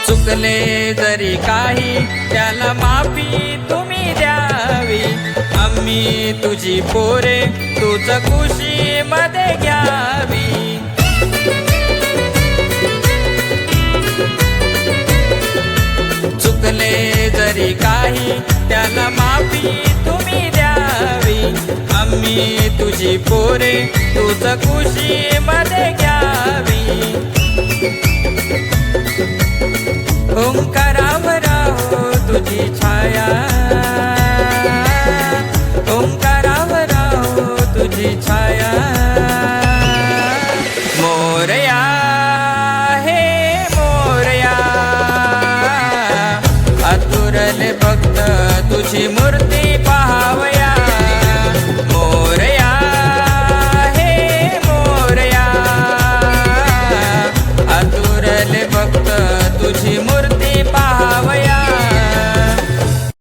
चुकले जरी काही त्याला माफी तुम्ही द्यावी. आम्ही तुझी पोरे तूच खुशी मध्ये घ्यावी. चुकले जरी काही त्याला माफी तुम्ही द्यावी. आम्ही तुझी पोरे तूच खुशी मध्ये घ्यावी. ओंकारावर राहो तुझी छाया, ओंकारावर राहो तुझी छाया. मोरया हे मोरया, आतुरले भक्त तुझी मूर्ती